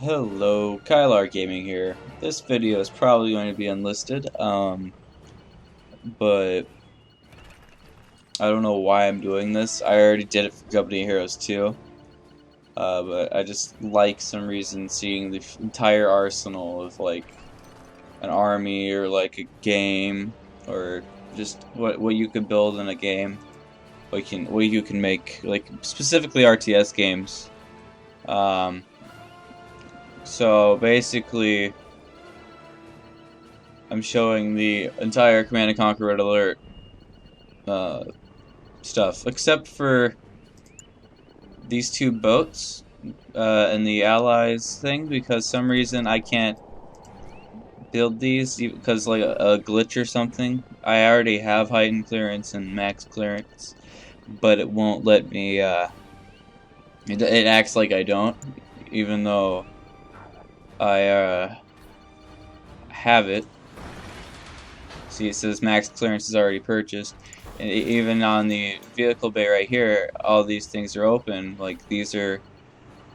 Hello, Kylar Gaming here. This video is probably going to be unlisted, but I don't know why I'm doing this. I already did it for Company Heroes 2, but I just like some reason seeing the entire arsenal of like an army or like a game or just what you can build in a game, what you can make, like specifically RTS games. So basically, I'm showing the entire Command & Conquer Red Alert stuff, except for these two boats and the Allies thing, because some reason I can't build these because like a glitch or something. I already have heightened clearance and max clearance, but it won't let me. It acts like I don't, even though I have it. See, it says max clearance is already purchased. And even on the vehicle bay right here, all these things are open. Like these are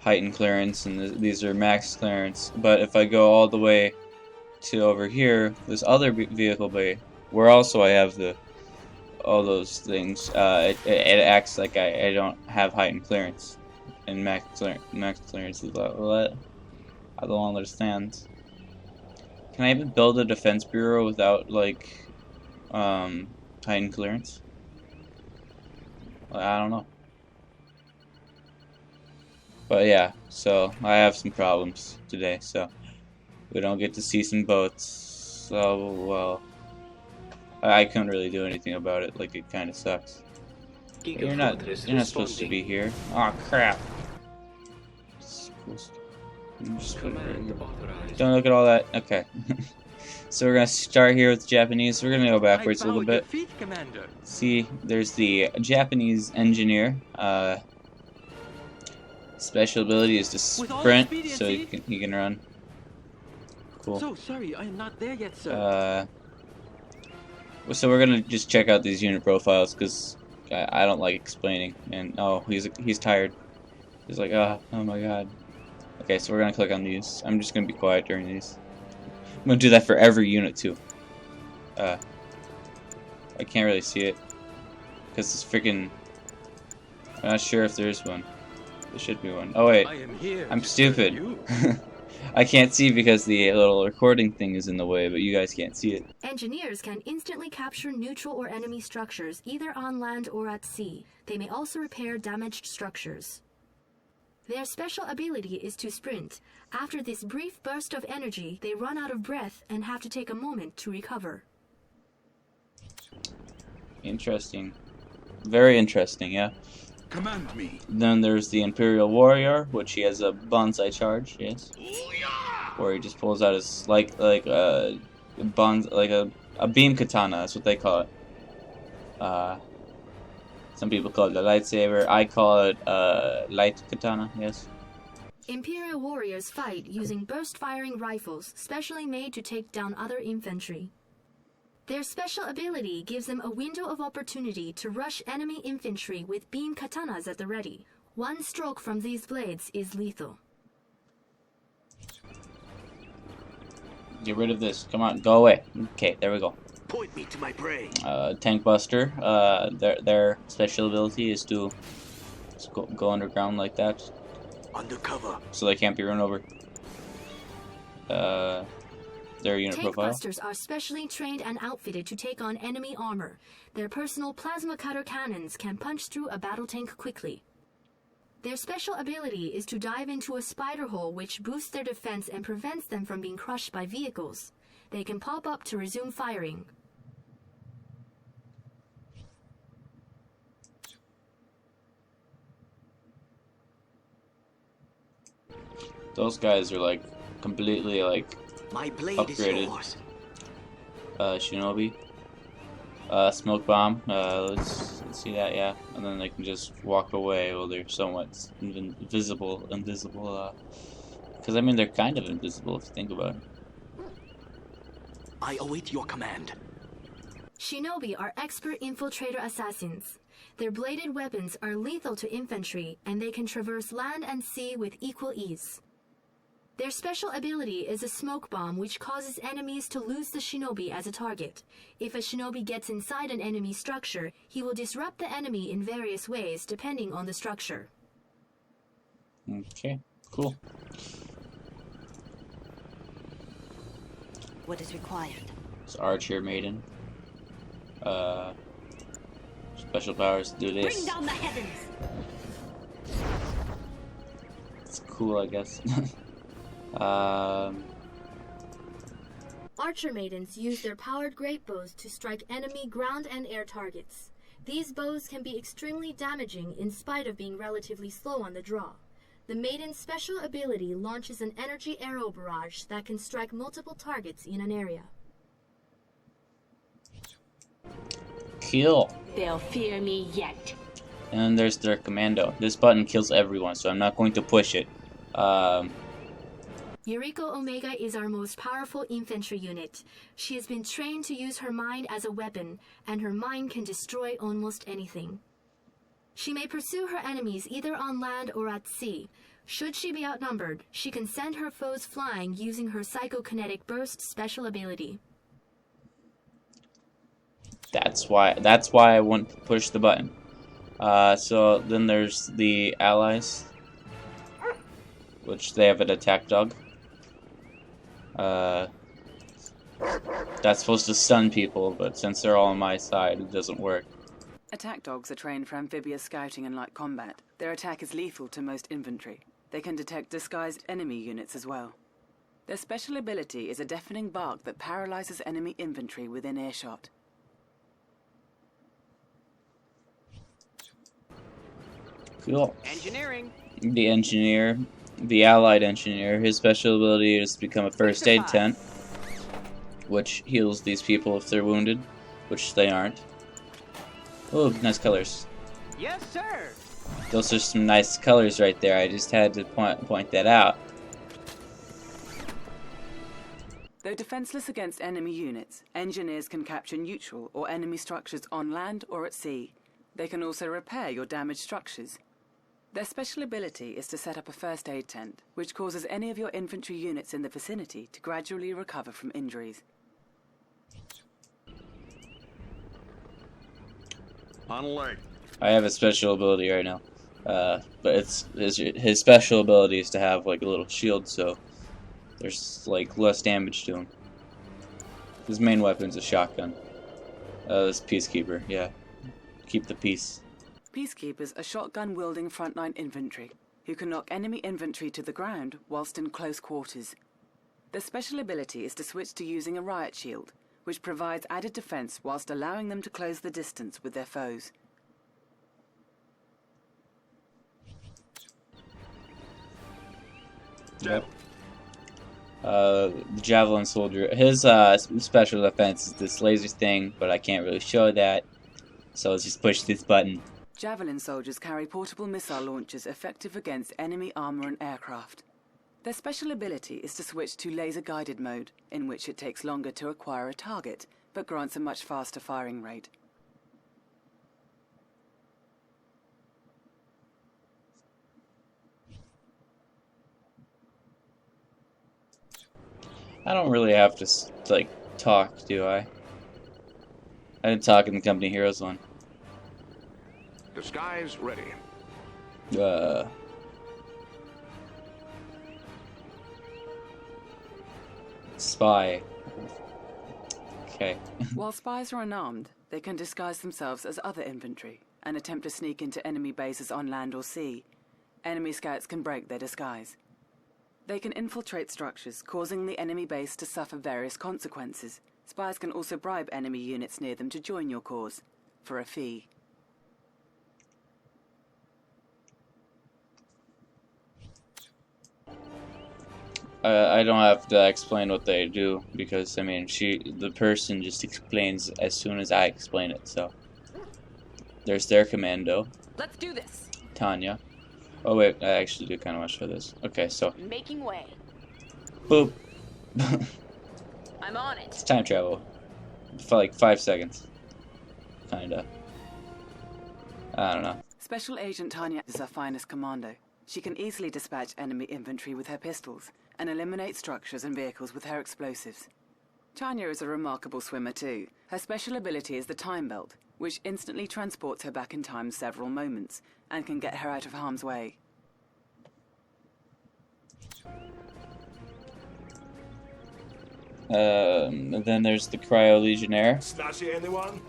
heightened clearance and these are max clearance. But if I go all the way to over here, this other vehicle bay, where also I have all those things, it acts like I don't have heightened clearance and max clearance is what? I don't understand. Can I even build a defense bureau without like heightened clearance? I don't know. But yeah, so I have some problems today, so we don't get to see some boats. So, well, I couldn't really do anything about it, like it kind of sucks. You're not supposed to be here. Oh crap. Don't look at all that. Okay. So we're gonna start here with Japanese. We're gonna go backwards a little bit. See, there's the Japanese engineer. Special ability is to sprint, so he can run. Cool. So sorry, I am not there yet, sir. So we're gonna just check out these unit profiles because I don't like explaining. And oh, he's tired. He's like, oh my god. Okay, so we're gonna click on these. I'm just gonna be quiet during these. I'm gonna do that for every unit too. I can't really see it because it's freaking. I'm not sure if there's one. There should be one. Oh wait, I'm stupid. I can't see because the little recording thing is in the way, but you guys can't see it. Engineers can instantly capture neutral or enemy structures, either on land or at sea. They may also repair damaged structures. Their special ability is to sprint. After this brief burst of energy, they run out of breath and have to take a moment to recover. Interesting. Very interesting, yeah. Command me. Then there's the Imperial Warrior, which he has a bonsai charge, yes. Where he just pulls out his like a beam katana, that's what they call it. Some people call it a lightsaber. I call it light katana, yes. Imperial warriors fight using burst-firing rifles, specially made to take down other infantry. Their special ability gives them a window of opportunity to rush enemy infantry with beam katanas at the ready. One stroke from these blades is lethal. Get rid of this. Come on, go away. Okay, there we go. Point me to my prey. Tank Buster. Their special ability is to just go underground like that. Undercover. So they can't be run over. Their unit Tank profile. busters are specially trained and outfitted to take on enemy armor. Their personal plasma cutter cannons can punch through a battle tank quickly. Their special ability is to dive into a spider hole, which boosts their defense and prevents them from being crushed by vehicles. They can pop up to resume firing. Those guys are like completely like My blade upgraded. is yours. Shinobi. Smoke bomb. Let's see that, yeah. And then they can just walk away while they're somewhat invisible. Because I mean they're kind of invisible if you think about it. I await your command. Shinobi are expert infiltrator assassins. Their bladed weapons are lethal to infantry, and they can traverse land and sea with equal ease. Their special ability is a smoke bomb which causes enemies to lose the shinobi as a target. If a shinobi gets inside an enemy structure, he will disrupt the enemy in various ways depending on the structure. Okay, cool. What is required? It's Archer Maiden. Special powers, do this. Bring down the heavens! It's cool, I guess. Archer maidens use their powered great bows to strike enemy ground and air targets. These bows can be extremely damaging in spite of being relatively slow on the draw. The maiden's special ability launches an energy arrow barrage that can strike multiple targets in an area. Kill. They'll fear me yet. And then there's their commando. This button kills everyone, so I'm not going to push it. Yuriko Omega is our most powerful infantry unit. She has been trained to use her mind as a weapon, and her mind can destroy almost anything. She may pursue her enemies either on land or at sea. Should she be outnumbered, she can send her foes flying using her Psychokinetic Burst special ability. That's why I want to push the button. So then there's the allies, which they have an attack dog. That's supposed to stun people, but since they're all on my side, it doesn't work. Attack dogs are trained for amphibious scouting and light combat. Their attack is lethal to most infantry. They can detect disguised enemy units as well. Their special ability is a deafening bark that paralyzes enemy infantry within earshot. Cool. Engineering. The engineer, the allied engineer, his special ability is to become a first aid tent, which heals these people if they're wounded, which they aren't. Oh, nice colors. Yes, sir. Those are some nice colors right there. I just had to point that out. Though defenseless against enemy units, engineers can capture neutral or enemy structures on land or at sea. They can also repair your damaged structures. Their special ability is to set up a first aid tent, which causes any of your infantry units in the vicinity to gradually recover from injuries. On alert. I have a special ability right now, but it's his special ability is to have like a little shield, so there's like less damage to him. His main weapon's a shotgun. This Peacekeeper, yeah. Keep the peace. Peacekeepers are shotgun-wielding frontline infantry, who can knock enemy infantry to the ground whilst in close quarters. Their special ability is to switch to using a riot shield, which provides added defense whilst allowing them to close the distance with their foes. Yep. The Javelin Soldier, his special defense is this laser thing, but I can't really show that, so let's just push this button. Javelin soldiers carry portable missile launchers effective against enemy armor and aircraft. Their special ability is to switch to laser-guided mode, in which it takes longer to acquire a target, but grants a much faster firing rate. I don't really have to, like, talk, do I? I didn't talk in the Company Heroes one. Disguise ready. Spy. Okay. While spies are unarmed, they can disguise themselves as other infantry and attempt to sneak into enemy bases on land or sea. Enemy scouts can break their disguise. They can infiltrate structures, causing the enemy base to suffer various consequences. Spies can also bribe enemy units near them to join your cause, for a fee. I don't have to explain what they do, because, I mean, the person just explains as soon as I explain it, so. There's their commando. Let's do this. Tanya. Oh wait, I actually do kind of want to show this. Okay, so. Making way. Boop. I'm on It's it. time travel. For like 5 seconds. Kinda. I don't know. Special Agent Tanya is our finest commando. She can easily dispatch enemy infantry with her pistols and eliminate structures and vehicles with her explosives. Tanya is a remarkable swimmer too. Her special ability is the time belt, which instantly transports her back in time several moments and can get her out of harm's way. Then there's the Cryo Legionnaire, Slashy anyone?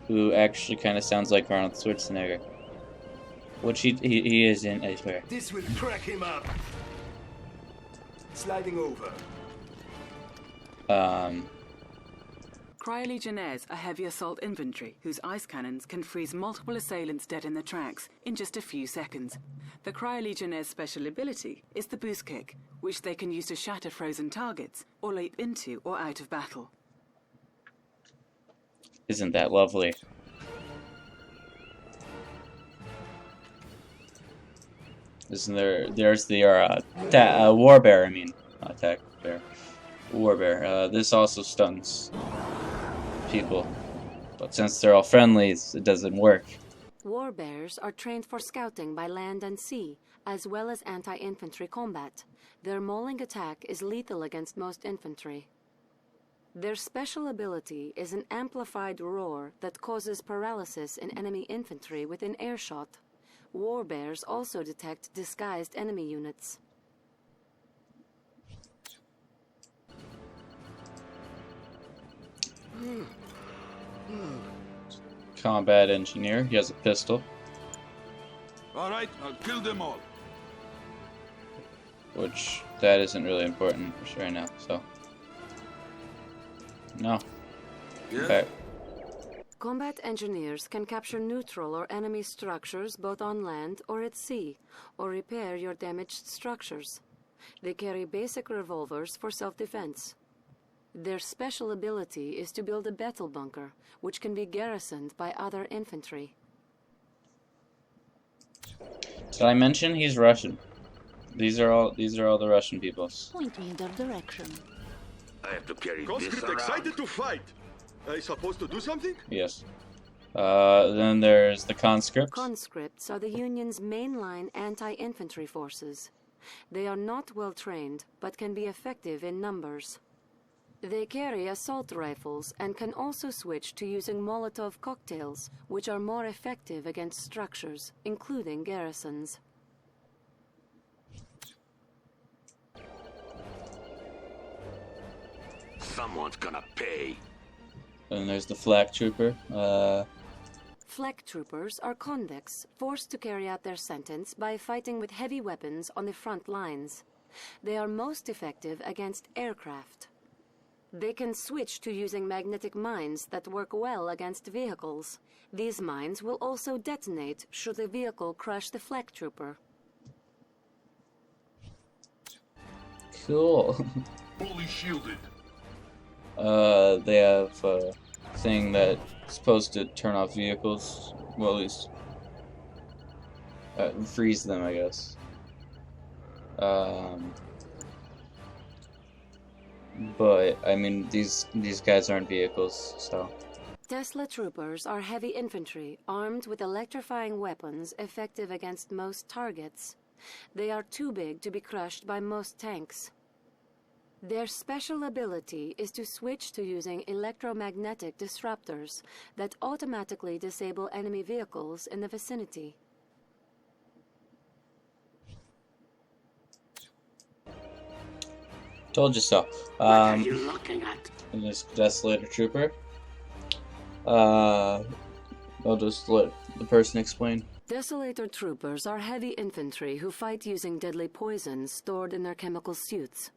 who actually kind of sounds like Arnold Schwarzenegger. Which he is in, I swear. This will crack him up. Sliding over. Cryolegionnaires are heavy assault infantry whose ice cannons can freeze multiple assailants dead in their tracks in just a few seconds. The Cryolegionnaire's special ability is the boost kick, which they can use to shatter frozen targets or leap into or out of battle. Isn't that lovely? Isn't there's the war bear, I mean, not attack bear. War bear. This also stuns people, but since they're all friendlies, it doesn't work. War bears are trained for scouting by land and sea, as well as anti-infantry combat. Their mauling attack is lethal against most infantry. Their special ability is an amplified roar that causes paralysis in enemy infantry within earshot. War bears also detect disguised enemy units. Combat engineer. He has a pistol, All right, I'll kill them all. which that isn't really important right now. So no. Yeah? Okay. Combat engineers can capture neutral or enemy structures both on land or at sea, or repair your damaged structures. They carry basic revolvers for self-defense. Their special ability is to build a battle bunker, which can be garrisoned by other infantry. Did I mention he's Russian? These are all the Russian peoples. Point me in their direction. I have to carry this Conscript around. excited to fight. Are you supposed to do something? Yes. Then there's the conscripts. Conscripts are the Union's mainline anti-infantry forces. They are not well trained, but can be effective in numbers. They carry assault rifles and can also switch to using Molotov cocktails, which are more effective against structures, including garrisons. Someone's gonna pay. And there's the flak trooper. Flak troopers are convicts forced to carry out their sentence by fighting with heavy weapons on the front lines. They are most effective against aircraft. They can switch to using magnetic mines that work well against vehicles. These mines will also detonate should the vehicle crush the flak trooper. Cool. Fully shielded. They have a thing that's supposed to turn off vehicles. Well, at least freeze them, I guess. But I mean, these guys aren't vehicles, so. Tesla troopers are heavy infantry armed with electrifying weapons effective against most targets. They are too big to be crushed by most tanks. Their special ability is to switch to using electromagnetic disruptors that automatically disable enemy vehicles in the vicinity. Told you so. What are you looking at? And this Desolator Trooper. I'll just let the person explain. Desolator troopers are heavy infantry who fight using deadly poisons stored in their chemical suits.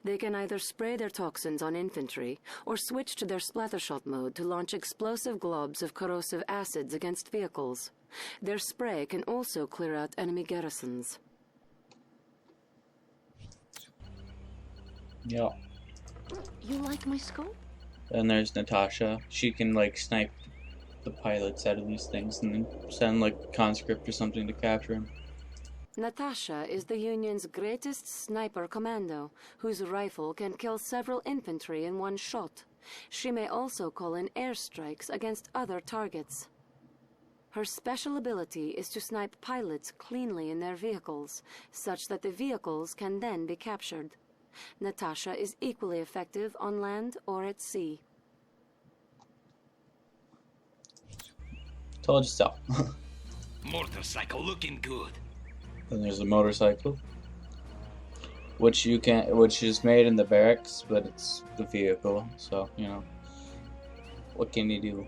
They can either spray their toxins on infantry or switch to their splattershot mode to launch explosive globs of corrosive acids against vehicles. Their spray can also clear out enemy garrisons. Yeah. You like my scope? And there's Natasha. She can like snipe the pilots out of these things and then send like a conscript or something to capture him. Natasha is the Union's greatest sniper commando, whose rifle can kill several infantry in one shot. She may also call in airstrikes against other targets. Her special ability is to snipe pilots cleanly in their vehicles, such that the vehicles can then be captured. Natasha is equally effective on land or at sea. Told you so. Motorcycle looking good. Then there's a motorcycle, which is made in the barracks, but it's the vehicle. So you know, what can you do?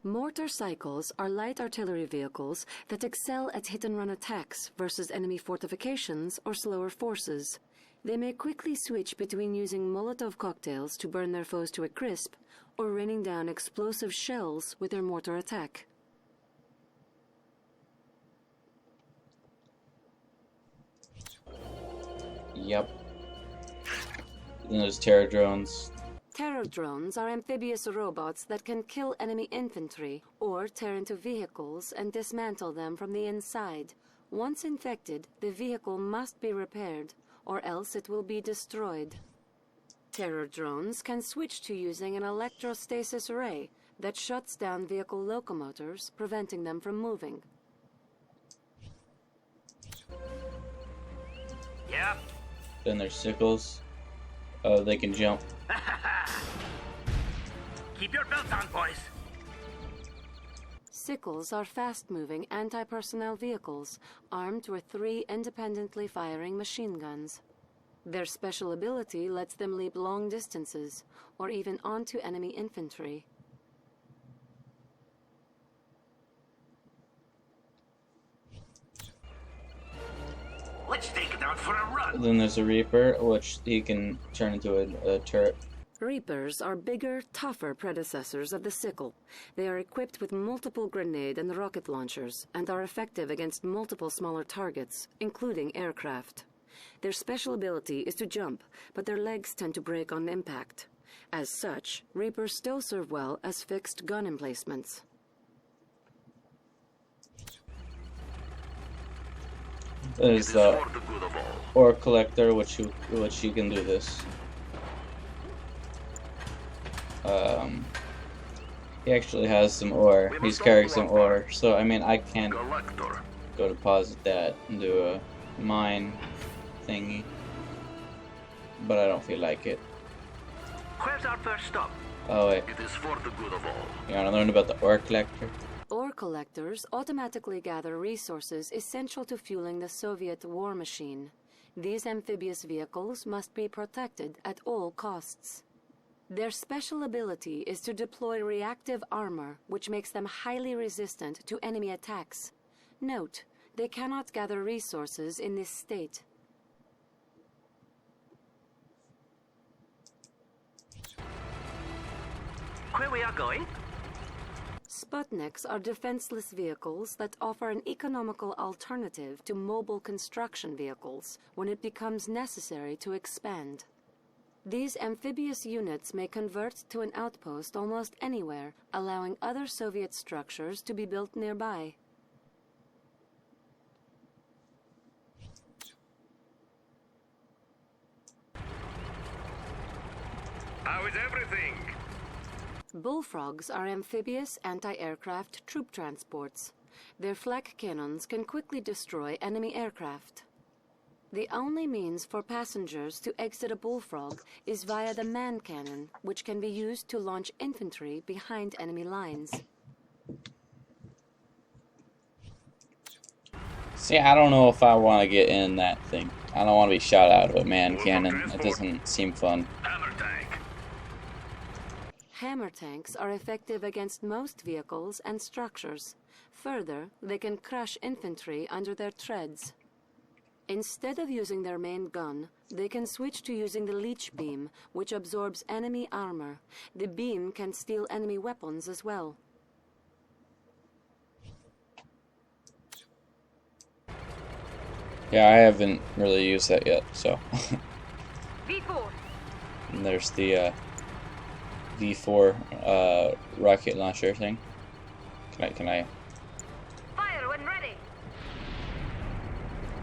Motorcycles are light artillery vehicles that excel at hit-and-run attacks versus enemy fortifications or slower forces. They may quickly switch between using Molotov cocktails to burn their foes to a crisp, or raining down explosive shells with their mortar attack. Yep. Then there's terror drones. Terror drones are amphibious robots that can kill enemy infantry or tear into vehicles and dismantle them from the inside. Once infected, the vehicle must be repaired, or else it will be destroyed. Terror drones can switch to using an electrostasis array that shuts down vehicle locomotors, preventing them from moving. Yep. Then there's sickles. Oh, they can jump. Keep your belts on, boys. Sickles are fast-moving anti-personnel vehicles armed with 3 independently firing machine guns. Their special ability lets them leap long distances, or even onto enemy infantry. Let's take it out for a run. Then there's a Reaper, which he can turn into a turret. Reapers are bigger, tougher predecessors of the sickle. They are equipped with multiple grenade and rocket launchers, and are effective against multiple smaller targets, including aircraft. Their special ability is to jump, but their legs tend to break on impact. As such, Reapers still serve well as fixed gun emplacements. There's the ore collector, which you can do this. He actually has some ore. He's carrying some ore, so I mean I can't go deposit that into a mine thingy, but I don't feel like it. Where's our first stop? Oh wait, It is for the good of all. you wanna learn about the ore collector? Ore collectors automatically gather resources essential to fueling the Soviet war machine. These amphibious vehicles must be protected at all costs. Their special ability is to deploy reactive armor, which makes them highly resistant to enemy attacks. Note, they cannot gather resources in this state. Where we are going? Sputniks are defenseless vehicles that offer an economical alternative to mobile construction vehicles when it becomes necessary to expand. These amphibious units may convert to an outpost almost anywhere, allowing other Soviet structures to be built nearby. How is everything? Bullfrogs are amphibious anti-aircraft troop transports. Their flak cannons can quickly destroy enemy aircraft. The only means for passengers to exit a bullfrog is via the man cannon, which can be used to launch infantry behind enemy lines. See, I don't know if I want to get in that thing. I don't want to be shot out of a man cannon. It doesn't seem fun. Hammer tank. Hammer tanks are effective against most vehicles and structures. Further, they can crush infantry under their treads. Instead of using their main gun, they can switch to using the leech beam, which absorbs enemy armor. The beam can steal enemy weapons as well. Yeah, I haven't really used that yet, so. V4. And there's the V4 rocket launcher thing. Can I? Fire when ready.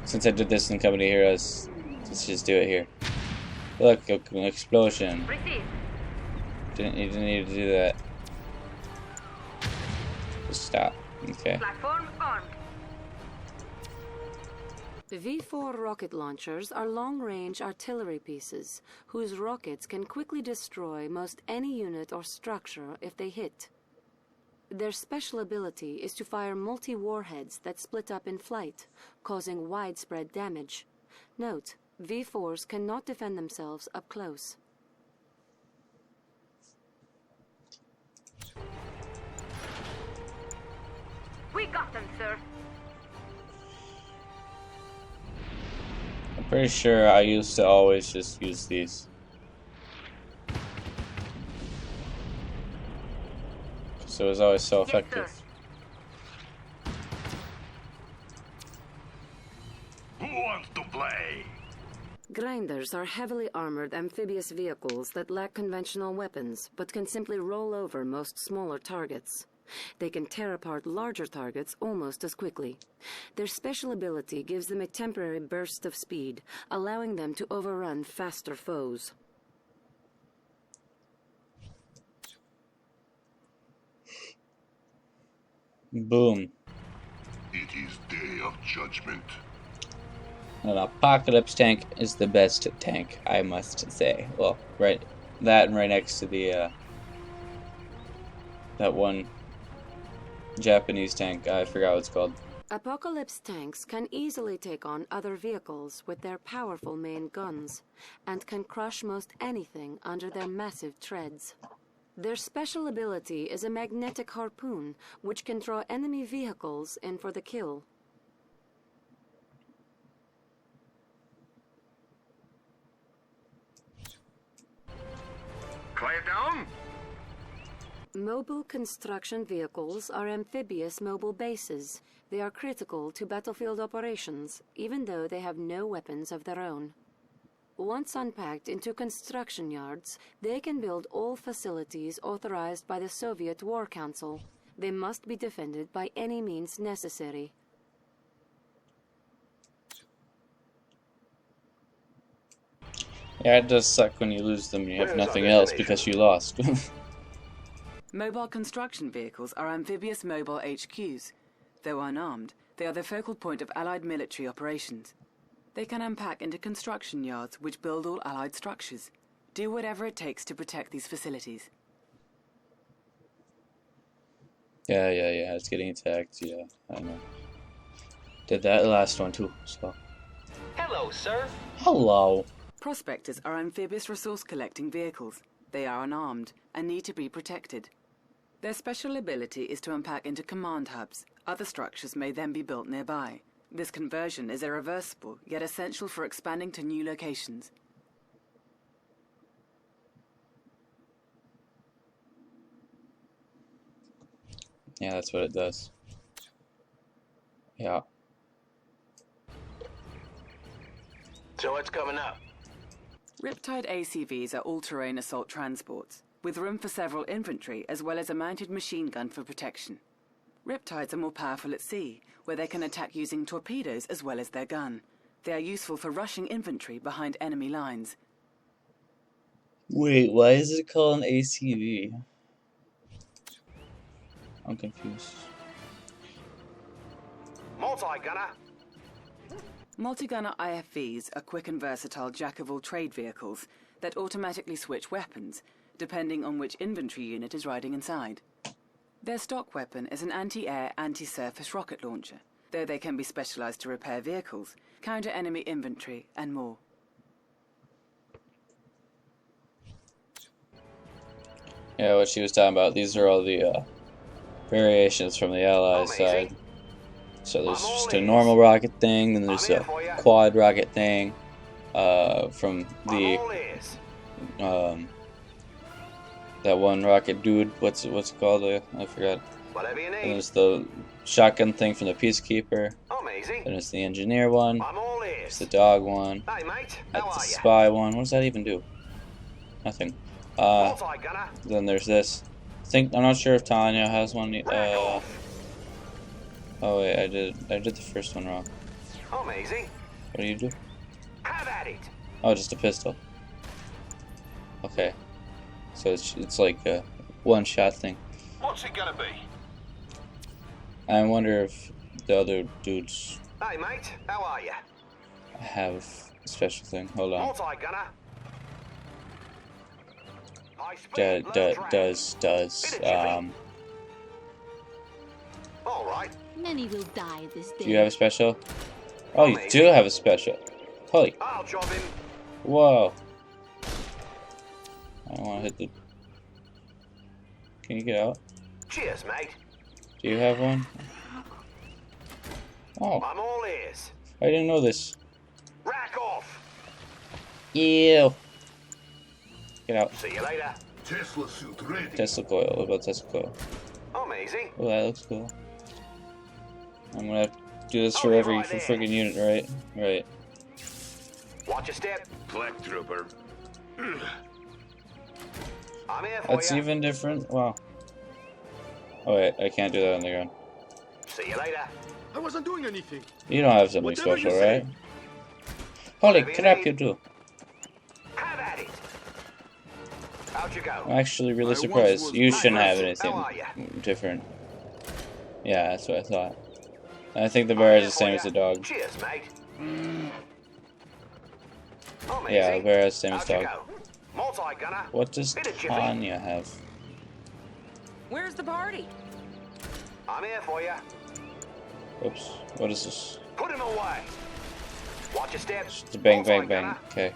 Since I did this in Company Heroes, let's just do it here. Look, an explosion. Receive. You didn't need to do that. Just stop. Okay. Platform armed. The V4 rocket launchers are long-range artillery pieces whose rockets can quickly destroy most any unit or structure if they hit. Their special ability is to fire multi-warheads that split up in flight, causing widespread damage. Note, V4s cannot defend themselves up close. We got them, sir. I'm pretty sure I used to always just use these. So it was always so effective. Who wants to play? Grinders are heavily armored amphibious vehicles that lack conventional weapons, but can simply roll over most smaller targets. They can tear apart larger targets almost as quickly. Their special ability gives them a temporary burst of speed, allowing them to overrun faster foes. Boom. It is day of judgment. An apocalypse tank is the best tank, I must say. Well, right, that and right next to the that one Japanese tank. I forgot what it's called. Apocalypse tanks can easily take on other vehicles with their powerful main guns, and can crush most anything under their massive treads. Their special ability is a magnetic harpoon, which can draw enemy vehicles in for the kill. Quiet down. Mobile construction vehicles are amphibious mobile bases. They are critical to battlefield operations, even though they have no weapons of their own. Once unpacked into construction yards, they can build all facilities authorized by the Soviet War Council. They must be defended by any means necessary. Yeah, it does suck when you lose them and you have nothing else because you lost. Mobile construction vehicles are amphibious mobile HQs. Though unarmed, they are the focal point of Allied military operations. They can unpack into construction yards which build all Allied structures. Do whatever it takes to protect these facilities. Yeah, it's getting attacked, yeah, I know. Did that last one too, so. Hello, sir. Hello. Prospectors are amphibious resource-collecting vehicles. They are unarmed and need to be protected. Their special ability is to unpack into command hubs. Other structures may then be built nearby. This conversion is irreversible, yet essential for expanding to new locations. Yeah, that's what it does. Yeah. So what's coming up? Riptide ACVs are all-terrain assault transports, with room for several infantry as well as a mounted machine gun for protection. Riptides are more powerful at sea, where they can attack using torpedoes as well as their gun. They are useful for rushing infantry behind enemy lines. Wait, why is it called an ACV? I'm confused. Multi-gunner. Multi-gunner IFVs are quick and versatile jack-of-all-trade vehicles that automatically switch weapons, depending on which infantry unit is riding inside. Their stock weapon is an anti-air, anti-surface rocket launcher, though they can be specialized to repair vehicles, counter enemy infantry, and more. Yeah, what she was talking about, these are all the variations from the Allied side. So there's just a normal rocket thing, then there's a quad rocket thing, from the that one rocket dude. What's it called? I forgot. Whatever you And need. there's the shotgun thing from the Peacekeeper. Amazing. Then there's the engineer one. I'm all There's ears. the dog one. Hey, mate. That's How the are you? spy one. What does that even do? Nothing. Multi-gunner. Then there's this. I'm not sure if Tanya has one. Back off. Oh wait, I did the first one wrong. Amazing. What do you do? Have at it. Oh, just a pistol. Okay. So it's like a one-shot thing. What's it gonna be? I wonder if the other dudes Hey, mate. How are you? have a special thing. Hold on. Multi-gunner. High speed, low drag. Does All right. Many will die this day. do you have a special? Oh, you do have a special. Holy. I'll job him. Whoa. I don't want to hit the... Can you get out? Cheers, mate. Do you have one? Oh, I'm all ears. I didn't know this. Rack off. Ew. Get out. See you later. Tesla suit ready. Tesla coil. What about Tesla coil? Amazing. Oh, that looks cool. I'm gonna have to do this for Oh, every right there. friggin' unit, right? Right. Watch your step. Black trooper. I'm here for That's you. even different. Wow. Oh wait, I can't do that on the ground. See you later. I wasn't doing anything. You don't have something Whatever special, you say. right? Holy Whatever you crap, need. you do. Have at it. Out you go. I'm actually really I once surprised. was You black shouldn't have person. anything How are ya? different. Yeah, that's what I thought. I think the bear is the same as the dog. Cheers, mate. Amazing. Yeah, the bear is the same as Out you dog. go. Multi-gunner. What does Bit of jiffy. Tanya have? Where's the party? I'm here for you. Oops. What is this? Put him away. Watch your step. Just a bang, bang, bang. Multi-gunner. Okay.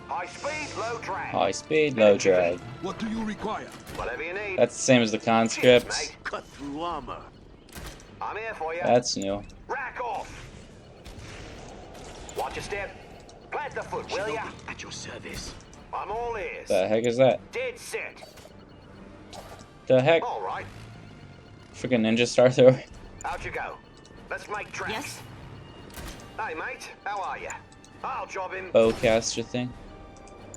High speed, low drag. High speed, low drag. What do you require? Whatever you need. That's the same as the Cheers, conscripts. mate. Cut through armor. I'm here for you. That's new. Rack off. Watch your step. Plant the foot, will ya? At your service. I'm all ears. The heck is that? Dead set. The heck? All right. Freaking ninja star thrower. Out you go. Let's make tracks. Yes? Hey, mate. How are you? I'll job him. Bowcaster thing.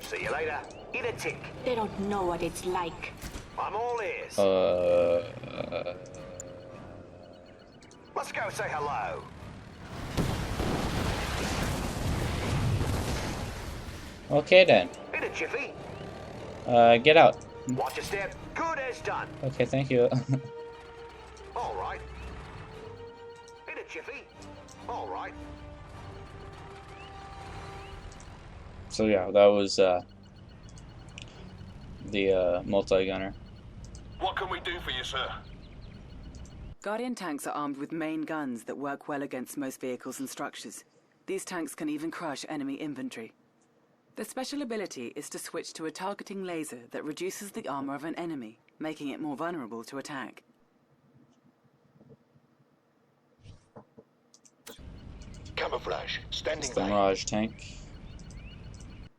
See you later. Eat a tick. They don't know what it's like. I'm all ears. Let's go say hello. Okay then. Eat a jiffy. Get out. Watch your step. Good as done. Okay, thank you. All right. Eat a jiffy. All right. So yeah, that was the multi-gunner. What can we do for you, sir? Guardian tanks are armed with main guns that work well against most vehicles and structures. These tanks can even crush enemy infantry. Their special ability is to switch to a targeting laser that reduces the armor of an enemy, making it more vulnerable to attack. Camouflage. Standing It's the by. Mirage tank.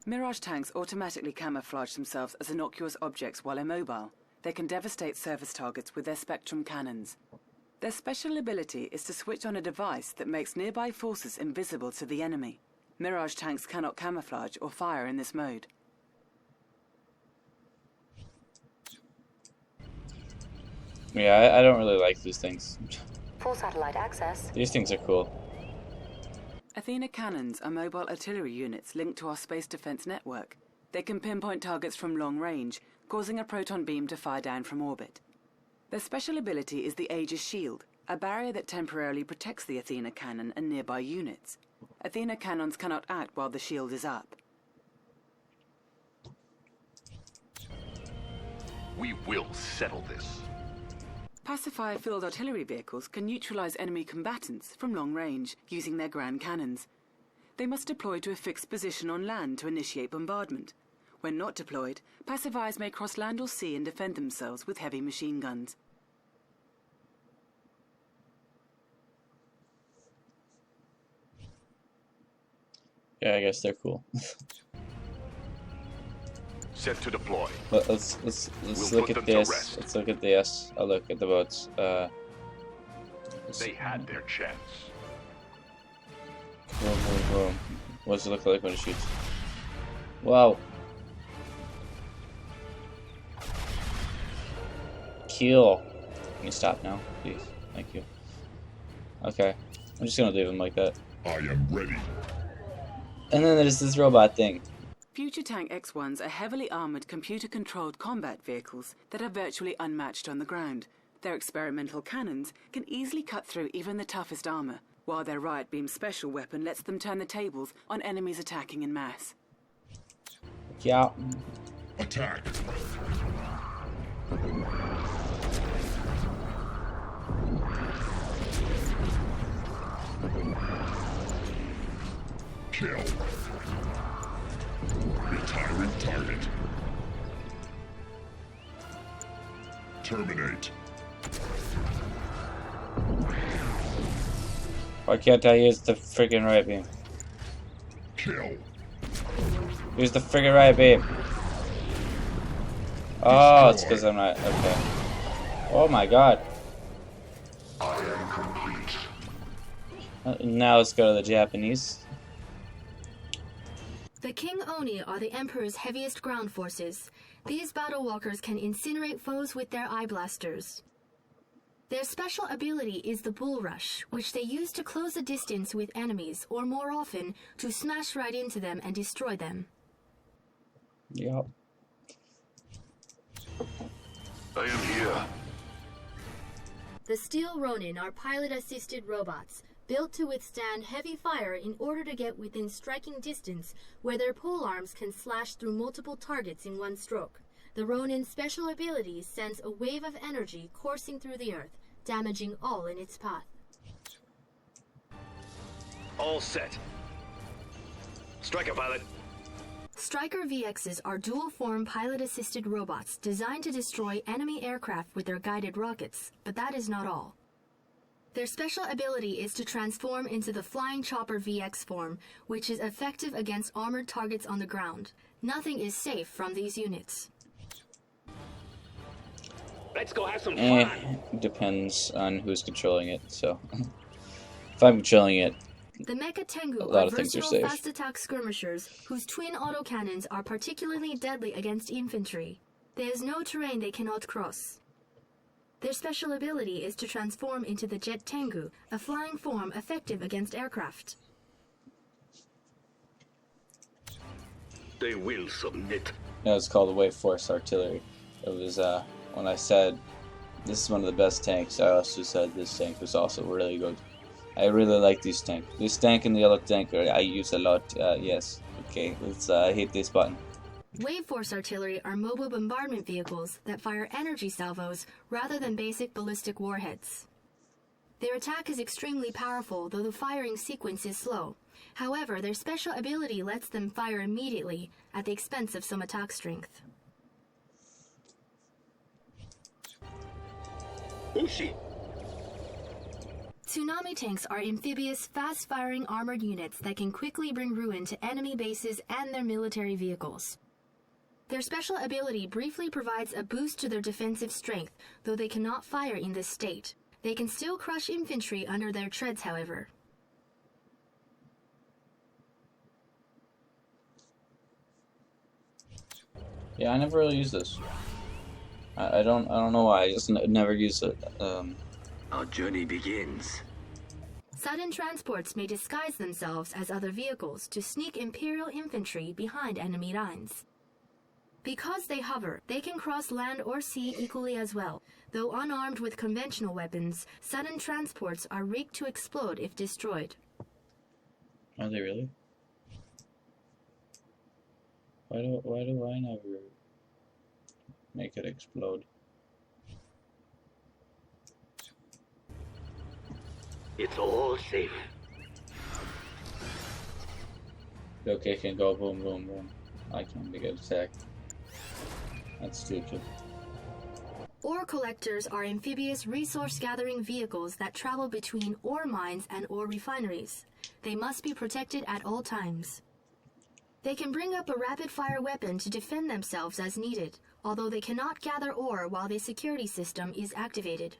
Mirage tanks automatically camouflage themselves as innocuous objects while immobile. They can devastate surface targets with their spectrum cannons. Their special ability is to switch on a device that makes nearby forces invisible to the enemy. Mirage tanks cannot camouflage or fire in this mode. Yeah, I don't really like these things. Full satellite access. These things are cool. Athena cannons are mobile artillery units linked to our space defense network. They can pinpoint targets from long range, causing a proton beam to fire down from orbit. Their special ability is the Aegis Shield, a barrier that temporarily protects the Athena cannon and nearby units. Athena cannons cannot act while the shield is up. We will settle this. Pacifier field artillery vehicles can neutralize enemy combatants from long range using their grand cannons. They must deploy to a fixed position on land to initiate bombardment. When not deployed, pacifiers may cross land or sea and defend themselves with heavy machine guns. Yeah, I guess they're cool. Set to deploy. Let's We'll look put at them to this. rest. Let's look at this. I'll look at the boats. They had their chance. Boom, boom, boom. What does it look like when it shoots? Wow. Kill. Can you stop now, please? Thank you. Okay. I'm just gonna leave him like that. I am ready. And then there's this robot thing. Future Tank X-1s are heavily armoured computer-controlled combat vehicles that are virtually unmatched on the ground. Their experimental cannons can easily cut through even the toughest armor, while their riot beam special weapon lets them turn the tables on enemies attacking in mass. Yeah. Attack. Kill. Retiring target. Terminate. Why can't I use the friggin' riot beam? Kill. Use the friggin' riot beam. Oh, it's because I'm not. Okay. Oh my god. I am complete. Now let's go to the Japanese. The King Oni are the Emperor's heaviest ground forces. These battle walkers can incinerate foes with their eye blasters. Their special ability is the Bull Rush, which they use to close the distance with enemies, or more often, to smash right into them and destroy them. Yep. I am here. The Steel Ronin are pilot-assisted robots, built to withstand heavy fire in order to get within striking distance where their polearms can slash through multiple targets in one stroke. The Ronin's special ability sends a wave of energy coursing through the earth, damaging all in its path. All set. Striker pilot. Striker VXs are dual-form pilot-assisted robots designed to destroy enemy aircraft with their guided rockets, but that is not all. Their special ability is to transform into the Flying Chopper VX form, which is effective against armored targets on the ground. Nothing is safe from these units. Let's go have some fun. Depends on who's controlling it, so. If I'm controlling it, The Mecha Tengu a lot are of things are versatile safe. fast-attack skirmishers whose twin autocannons are particularly deadly against infantry. There is no terrain they cannot cross. Their special ability is to transform into the Jet Tengu, a flying form effective against aircraft. They will submit. No, it's called the Wave Force Artillery. It was, when I said this is one of the best tanks, I also said this tank was also really good. I really like this tank. This tank and the other tank I use a lot, yes. Okay, let's hit this button. Wave Force Artillery are mobile bombardment vehicles that fire energy salvos rather than basic ballistic warheads. Their attack is extremely powerful, though the firing sequence is slow. However, their special ability lets them fire immediately at the expense of some attack strength. Ushi. Tsunami tanks are amphibious, fast-firing armored units that can quickly bring ruin to enemy bases and their military vehicles. Their special ability briefly provides a boost to their defensive strength, though they cannot fire in this state. They can still crush infantry under their treads, however. Yeah, I never really use this. I don't know why. I just never use it. Our journey begins. Sudden transports may disguise themselves as other vehicles to sneak Imperial infantry behind enemy lines. Because they hover, they can cross land or sea equally as well. Though unarmed with conventional weapons, sudden transports are rigged to explode if destroyed. Are they really? Why do I never make it explode? It's all safe. Okay, can go boom, boom, boom. I can't get attacked. That's stupid. Ore collectors are amphibious resource-gathering vehicles that travel between ore mines and ore refineries. They must be protected at all times. They can bring up a rapid-fire weapon to defend themselves as needed, although they cannot gather ore while the security system is activated.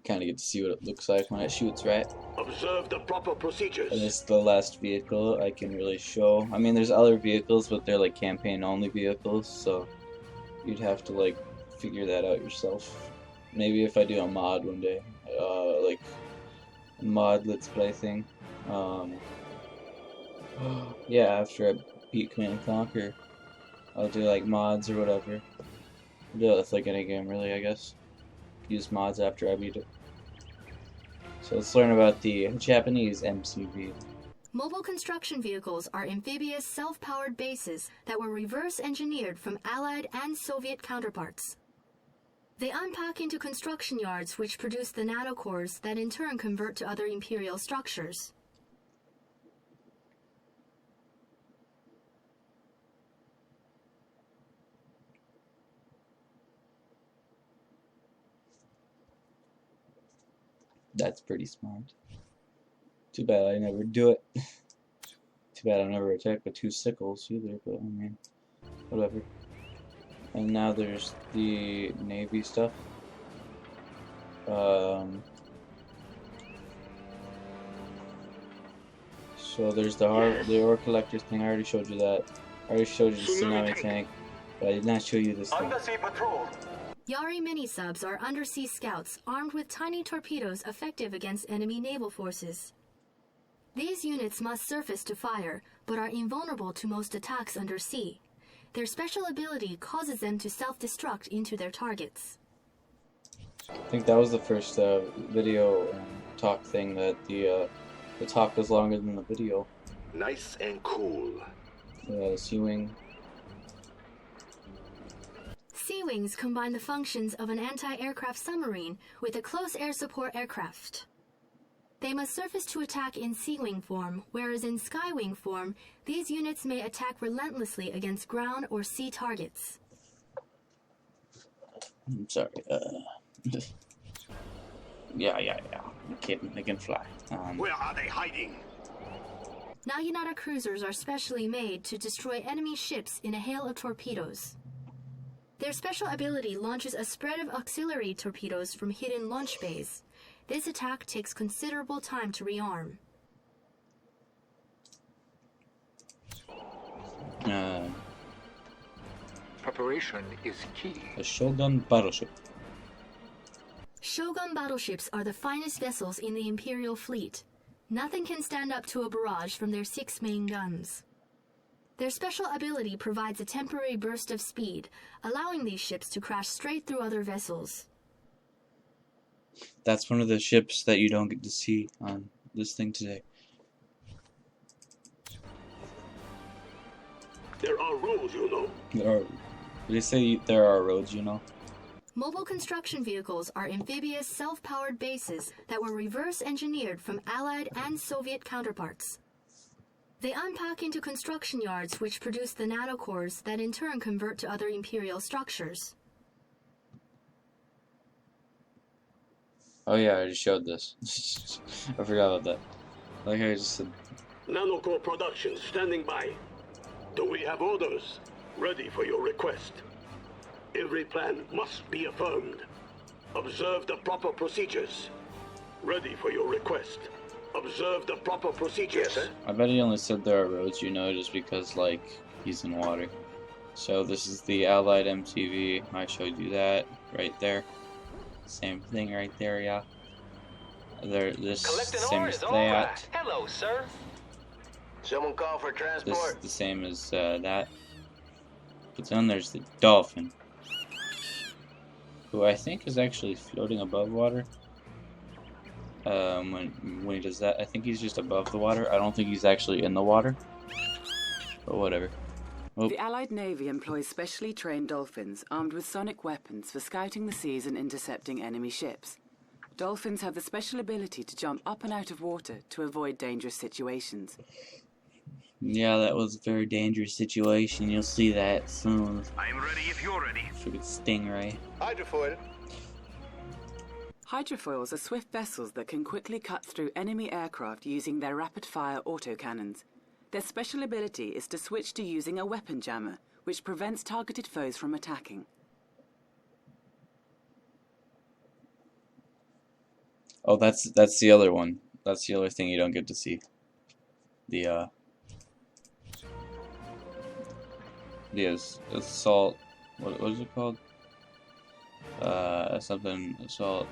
Kind of get to see what it looks like when it shoots, right? Observe the proper procedures. And this is the last vehicle I can really show. I mean, there's other vehicles, but they're like campaign-only vehicles, so you'd have to like figure that out yourself. Maybe if I do a mod one day, like a mod let's play thing. Yeah, after I beat Command and Conquer, I'll do like mods or whatever. I'll do it with like any game really, I guess. Use mods after I beat it. So let's learn about the Japanese MCV. Mobile construction vehicles are amphibious, self-powered bases that were reverse-engineered from Allied and Soviet counterparts. They unpack into construction yards which produce the nanocores that in turn convert to other Imperial structures. That's pretty smart. Too bad I never do it. Too bad I never attack with 2 sickles either, but I mean, whatever. And now there's the Navy stuff. So there's the ore collector thing. I already showed you that. I already showed you the tsunami tank, but I did not show you this thing. Undersea patrol. Yari mini-subs are undersea scouts armed with tiny torpedoes effective against enemy naval forces. These units must surface to fire, but are invulnerable to most attacks undersea. Their special ability causes them to self-destruct into their targets. I think that was the first video talk thing that the talk was longer than the video. Nice and cool. The Sea-Wing. Sea-Wings combine the functions of an anti-aircraft submarine with a close air support aircraft. They must surface to attack in Sea-Wing form, whereas in Sky-Wing form, these units may attack relentlessly against ground or sea targets. I'm sorry, yeah. I'm kidding, they can fly. Where are they hiding? Naginata cruisers are specially made to destroy enemy ships in a hail of torpedoes. Their special ability launches a spread of auxiliary torpedoes from hidden launch bays. This attack takes considerable time to rearm. Preparation is key. The Shogun battleship. Shogun battleships are the finest vessels in the Imperial fleet. Nothing can stand up to a barrage from their 6 main guns. Their special ability provides a temporary burst of speed, allowing these ships to crash straight through other vessels. That's one of the ships that you don't get to see on this thing today. There are rules, you know. Did they say there are roads, you know? Mobile construction vehicles are amphibious, self-powered bases that were reverse-engineered from Allied and Soviet counterparts. They unpack into construction yards which produce the nanocores that in turn convert to other Imperial structures. Oh yeah, I just showed this. I forgot about that. Like I just said. Nanocore production standing by. Do we have orders? Ready for your request. Every plan must be affirmed. Observe the proper procedures. Ready for your request. Observe the proper procedures. Yes, sir. I bet he only said there are roads, you know, just because, like, he's in water. So this is the Allied MTV. I showed you that right there. Same thing right there, yeah. This same as that. Right. Hello, sir. Someone call for transport. This is the same as that. But then there's the dolphin, who I think is actually floating above water. When he does that, I think he's just above the water. I don't think he's actually in the water. But whatever. Oh. The Allied Navy employs specially trained dolphins armed with sonic weapons for scouting the seas and intercepting enemy ships. Dolphins have the special ability to jump up and out of water to avoid dangerous situations. Yeah, that was a very dangerous situation. You'll see that soon. I'm ready if you're ready. Should stingray. Hydrofoil. Hydrofoils are swift vessels that can quickly cut through enemy aircraft using their rapid-fire autocannons. Their special ability is to switch to using a weapon jammer, which prevents targeted foes from attacking. Oh, that's the other one. That's the other thing you don't get to see. The assault. What is it called? Something assault.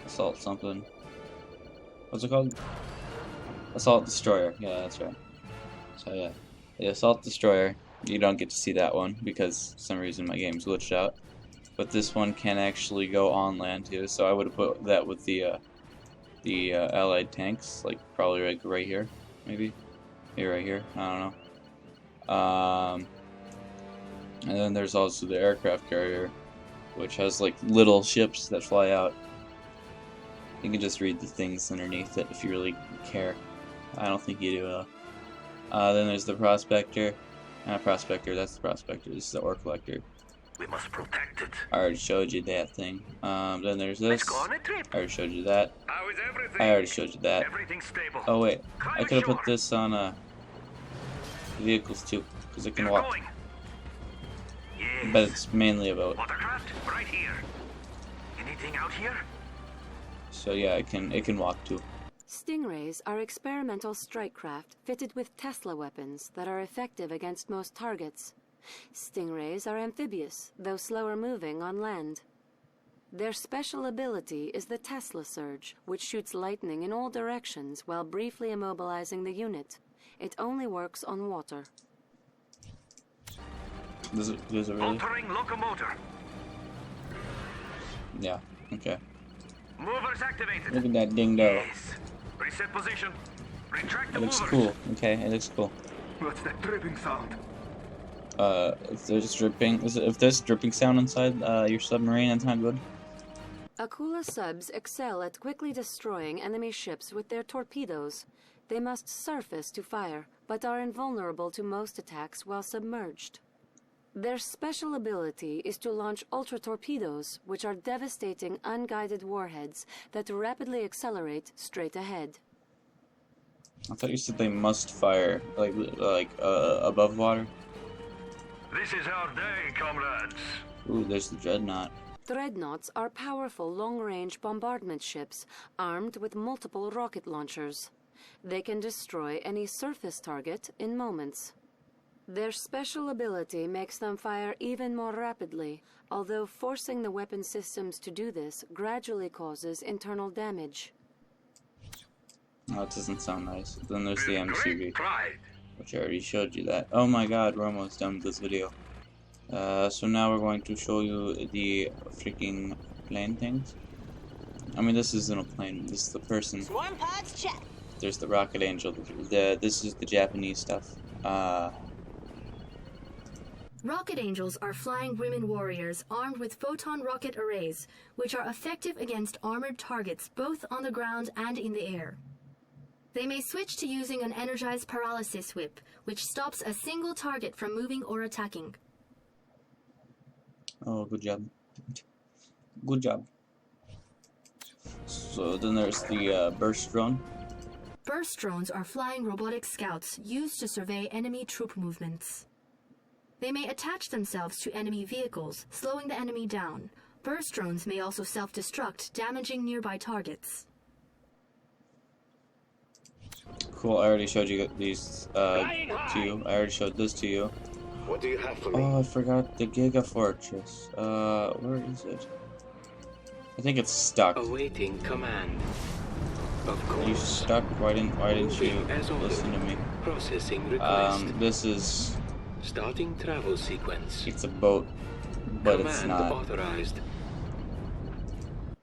Assault something. What's it called? Assault Destroyer. Yeah, that's right. So yeah, the Assault Destroyer. You don't get to see that one because for some reason my game's glitched out. But this one can actually go on land too. So I would have put that with the allied tanks, like probably like right here, maybe right here. I don't know. And then there's also the aircraft carrier, which has like little ships that fly out. You can just read the things underneath it if you really care. I don't think you do though. Then there's the prospector. Not prospector, that's the prospector. This is the ore collector. We must protect it. I already showed you that thing. Then there's this. Let's go on a trip. I already showed you that. How is everything? I already showed you that. Everything's stable. Oh wait, I Climb could have put ashore. this on vehicles too, because it can We're walk. going. Yes. But it's mainly about. Watercraft right here. Anything out here? So yeah, it can walk too. Stingrays are experimental strike craft fitted with Tesla weapons that are effective against most targets. Stingrays are amphibious, though slower moving on land. Their special ability is the Tesla Surge, which shoots lightning in all directions while briefly immobilizing the unit. It only works on water. Does it really? Altering locomotor. Yeah. Okay. Movers activated. Look at that dingo. Yes. Reset position. Retract the It looks movers. cool. Okay, it looks cool. What's that dripping sound? If there's dripping, if there's dripping sound inside your submarine, it's not good. Akula subs excel at quickly destroying enemy ships with their torpedoes. They must surface to fire, but are invulnerable to most attacks while submerged. Their special ability is to launch ultra-torpedoes, which are devastating unguided warheads that rapidly accelerate straight ahead. I thought you said they must fire like above water. This is our day, comrades. Ooh, there's the dreadnought. Dreadnoughts are powerful long-range bombardment ships armed with multiple rocket launchers. They can destroy any surface target in moments. Their special ability makes them fire even more rapidly, although forcing the weapon systems to do this gradually causes internal damage. Oh, it doesn't sound nice. Then there's the With MCV, great pride. which I already showed you that. Oh my god, we're almost done with this video. So now we're going to show you the freaking plane things. I mean, this isn't a plane, this is the person. Swarm pods check. There's the Rocket Angel. This is the Japanese stuff. Rocket Angels are flying women warriors armed with photon rocket arrays, which are effective against armored targets both on the ground and in the air. They may switch to using an energized paralysis whip, which stops a single target from moving or attacking. Oh, good job. Good job. So then there's the burst drone. Burst drones are flying robotic scouts used to survey enemy troop movements. They may attach themselves to enemy vehicles, slowing the enemy down. Burst drones may also self-destruct, damaging nearby targets. Cool, I already showed you these to you. I already showed this to you. What do you have for me? Oh, I forgot the Giga Fortress. Where is it? I think it's stuck. Awaiting command. Of course. You stuck? Why didn't you Moving as ordered. listen to me? Processing request. This is... Starting travel sequence. It's a boat, but Command it's not. authorized.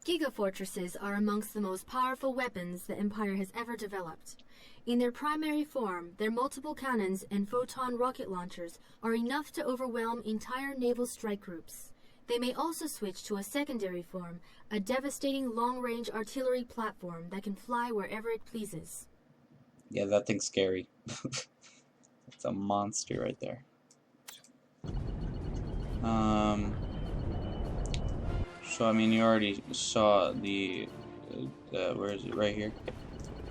Gigafortresses are amongst the most powerful weapons the Empire has ever developed. In their primary form, their multiple cannons and photon rocket launchers are enough to overwhelm entire naval strike groups. They may also switch to a secondary form, a devastating long-range artillery platform that can fly wherever it pleases. Yeah, that thing's scary. It's a monster right there. So I mean, you already saw the where is it? Right here.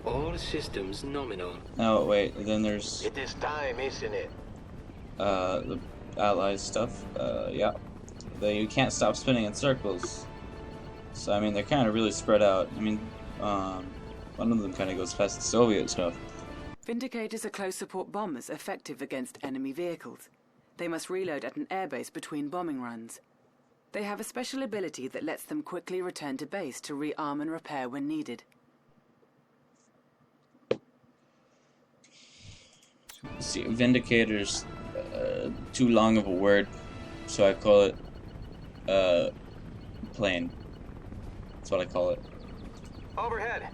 All systems nominal. Oh wait, then there's It is time, isn't it? the allied stuff. Yeah, you can't stop spinning in circles. So I mean, they're kind of really spread out. I mean, one of them kind of goes past the Soviet stuff. Vindicators are close support bombers effective against enemy vehicles. They must reload at an airbase between bombing runs. They have a special ability that lets them quickly return to base to rearm and repair when needed. See, Vindicator's too long of a word, so I call it plane. That's what I call it. Overhead.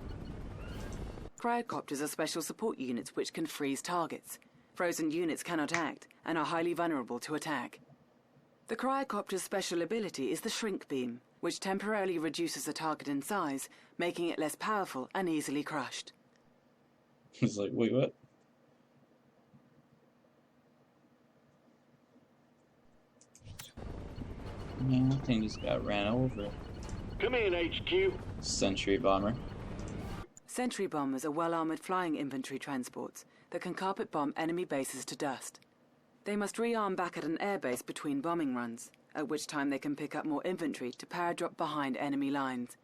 Cryocopters are special support units which can freeze targets. Frozen units cannot act and are highly vulnerable to attack. The cryocopter's special ability is the shrink beam, which temporarily reduces a target in size, making it less powerful and easily crushed. It's like, wait, what? Man, that thing just got ran over. Come in, HQ. Sentry bomber. Sentry bombers are well-armored flying infantry transports that can carpet bomb enemy bases to dust. They must rearm back at an airbase between bombing runs, at which time they can pick up more infantry to paradrop behind enemy lines.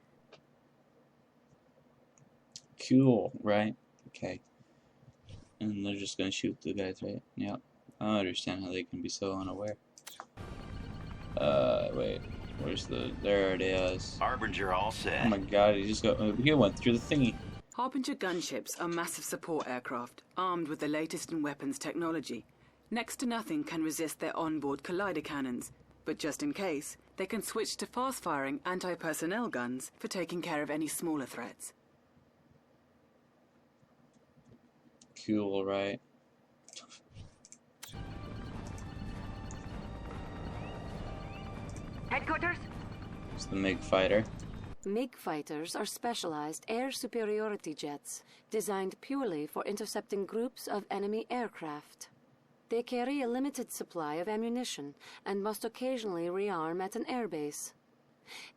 Cool, right? Okay. And they're just gonna shoot the guys, right? Yep. I don't understand how they can be so unaware. Wait. Where's the... There it is. Harbinger all set. Oh my god, he went through the thingy. Harbinger gunships are massive support aircraft, armed with the latest in weapons technology. Next to nothing can resist their onboard collider cannons, but just in case, they can switch to fast-firing anti-personnel guns for taking care of any smaller threats. Cool, right? Headquarters? It's the MiG fighter. MiG fighters are specialized air superiority jets, designed purely for intercepting groups of enemy aircraft. They carry a limited supply of ammunition and must occasionally rearm at an airbase.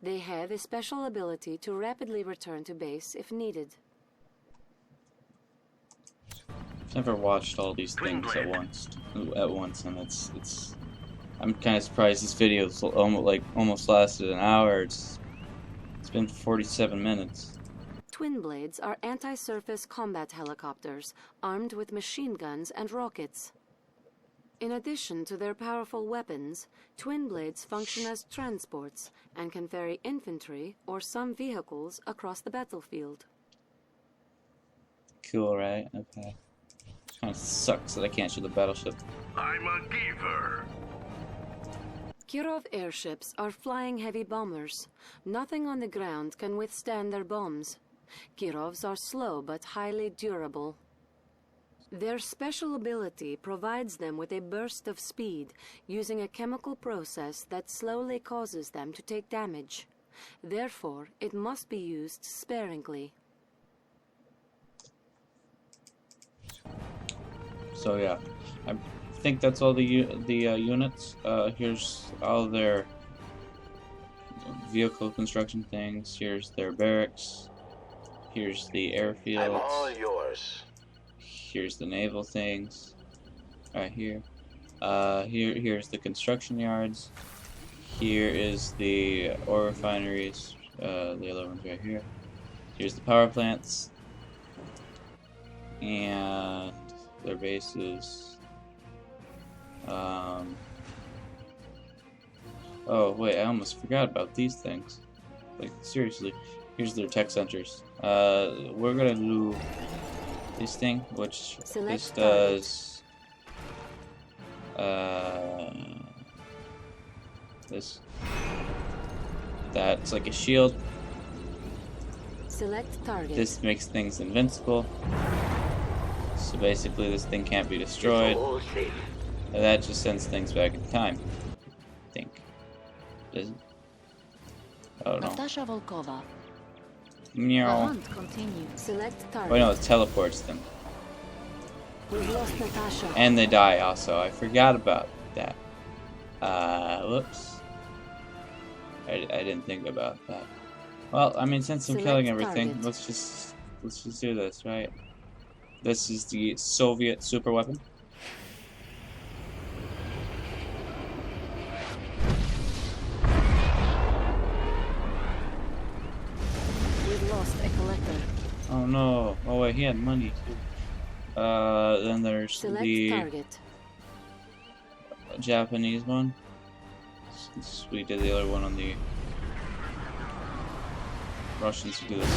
They have a special ability to rapidly return to base if needed. I've never watched all these things at once, and it's. I'm kind of surprised this video almost lasted an hour. It's been 47 minutes. Twin Blades are anti-surface combat helicopters armed with machine guns and rockets. In addition to their powerful weapons, Twin Blades function as transports and can ferry infantry or some vehicles across the battlefield. Cool, right? Okay. Kind of sucks that I can't shoot the battleship. I'm a giver. Kirov airships are flying heavy bombers. Nothing on the ground can withstand their bombs. Kirovs are slow but highly durable. Their special ability provides them with a burst of speed, using a chemical process that slowly causes them to take damage. Therefore, it must be used sparingly. So yeah, I think that's all the units. Here's all their vehicle construction things. Here's their barracks. Here's the airfields. I'm all yours. Here's the naval things. Right here. Here's the construction yards. Here is the ore refineries. The other one's right here. Here's the power plants. And their bases. Oh wait, I almost forgot about these things. Like seriously, here's their tech centers. We're gonna do this thing, which this does. This. That's like a shield. Select target. This makes things invincible. So basically this thing can't be destroyed. And that just sends things back in time. I think. Does it? I don't know. Natasha Volkova. The Meow. hunt continues. Select target. Oh no, it teleports them. We've lost Natasha. And they die also. I forgot about that. Whoops. I didn't think about that. Well, I mean, since I'm Select killing everything, target. let's just do this, right? This is the Soviet super weapon. We've lost a collector. Oh no! Oh wait, he had money too. Then there's Select the target. Japanese one. Since we did the other one on the Russians, do this.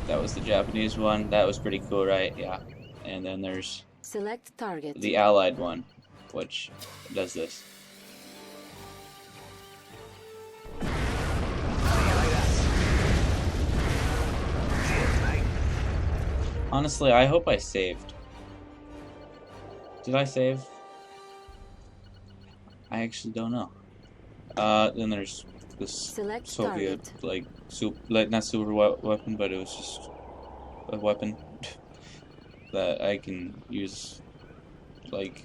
That was the Japanese one. That was pretty cool, right? Yeah. And then there's Select target. the allied one, which does this. Honestly, I hope I saved. Did I save? I actually don't know. Then there's this Select Soviet, target. like not super weapon, but it was just a weapon that I can use, like,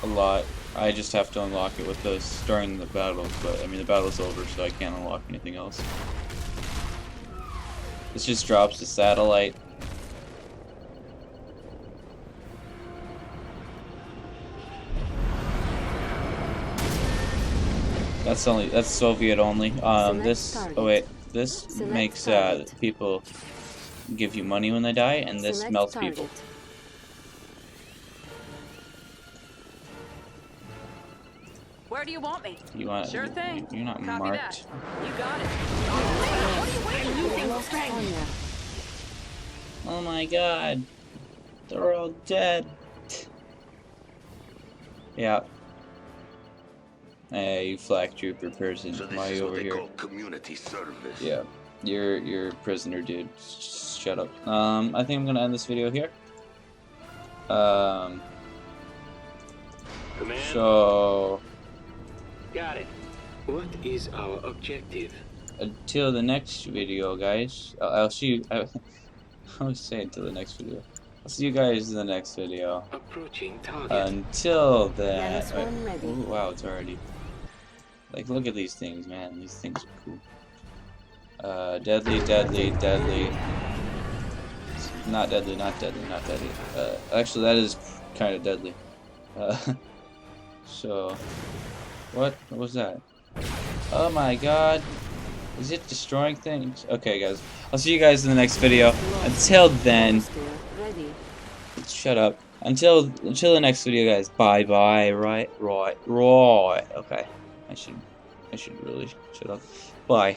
a lot. I just have to unlock it with this during the battle, but I mean the battle's over, so I can't unlock anything else. This just drops the satellite. That's Soviet only. This makes people give you money when they die, and this Select melts target. people. Where do you want me? You want? Sure thing. You're not Copy marked. that. You got it. What are you waiting for? California. Oh my God, they're all dead. Yeah. Hey, you flak trooper person, So why this are is you what over they here? call community service. Yeah, you're a prisoner, dude. Shut up. I think I'm gonna end this video here. Command. So Got it. What is our objective? until the next video, guys. I'll see you. I always say until the next video. I'll see you guys in the next video. Approaching target. Until then. Menace one ready. Ooh, wow, it's already. Like, look at these things, man. These things are cool. Deadly, deadly, deadly. Not deadly, not deadly, not deadly. Actually, that is kind of deadly. So, what was that? Oh my God. Is it destroying things? Okay, guys. I'll see you guys in the next video. Until then, Ready. shut up. Until the next video, guys. Bye bye. Right. Okay. I should really shut up. Bye.